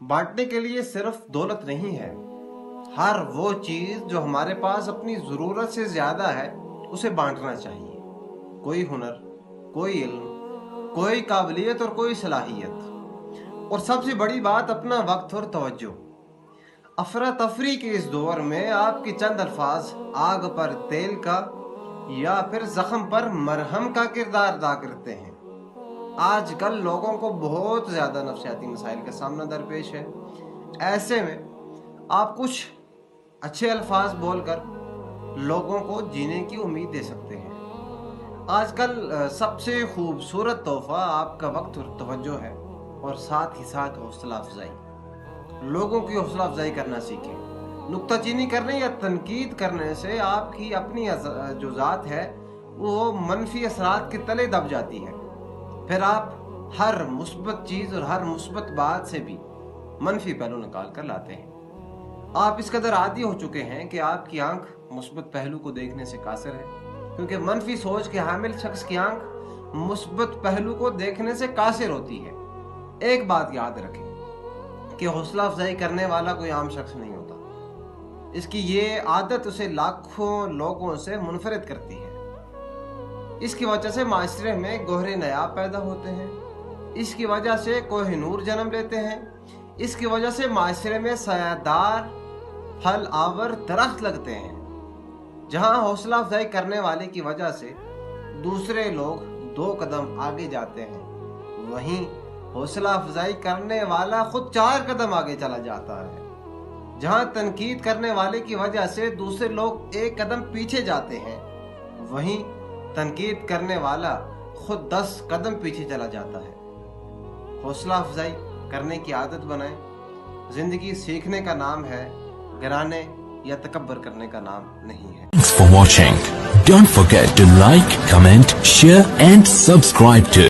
बांटने के लिए सिर्फ दौलत नहीं है, हर वो चीज जो हमारे पास अपनी जरूरत से ज्यादा है उसे बांटना चाहिए। कोई हुनर, कोई इल्म, कोई काबिलियत और कोई सलाहियत, और सबसे बड़ी बात अपना वक्त और तवज्जो। अफरा तफरी के इस दौर में आपके चंद अल्फाज आग पर तेल का या फिर जख्म पर मरहम का किरदार अदा करते हैं। आजकल लोगों को बहुत ज्यादा नफसियाती मसाइल का सामना दरपेश है। ऐसे में आप कुछ अच्छे अल्फाज बोलकर लोगों को जीने की उम्मीद दे सकते हैं। आजकल सबसे खूबसूरत तोहफा आपका वक्त और तवज्जो है, और साथ ही साथ हौसला अफजाई। लोगों की हौसला अफजाई करना सीखें। नुक्ताचीनी करने या तनकीद करने से आपकी अपनी जो ज़ात है वो मनफी असरात के तले दब जाती है। फिर आप हर मुस्बत चीज़ और हर मुस्बत बात से भी मनफी पहलू निकाल कर लाते हैं। आप इस कदर आदी हो चुके हैं कि आपकी आंख मुस्बत पहलू को देखने से कासिर है, क्योंकि मनफी सोच के हामिल शख्स की आंख मुस्बत पहलू को देखने से कासिर होती है। एक बात याद रखें कि हौसला अफजाई करने वाला कोई आम शख्स नहीं होता। इसकी ये आदत उसे लाखों लोगों से मुनफरिद करती है। इसकी वजह से माशरे में गोहरे नयाब पैदा होते हैं। इसकी वजह से कोहिनूर जन्म लेते हैं। इसकी वजह से माशरे में सायादार फल आवर दरख्त लगते हैं। जहां हौसला अफजाई करने वाले की वजह से दूसरे लोग 2 कदम आगे जाते हैं, वहीं हौसला अफजाई करने वाला खुद 4 कदम आगे चला जाता है। जहां तनकीद करने वाले की वजह से दूसरे लोग 1 कदम पीछे जाते हैं, वहीं तनकीद करने वाला खुद 10 कदम पीछे चला जाता है। हौसला अफजाई करने की आदत बनाएं। जिंदगी सीखने का नाम है, गिराने या तकब्बर करने का नाम नहीं है। Thanks for watching. Don't forget to like, comment, share and subscribe to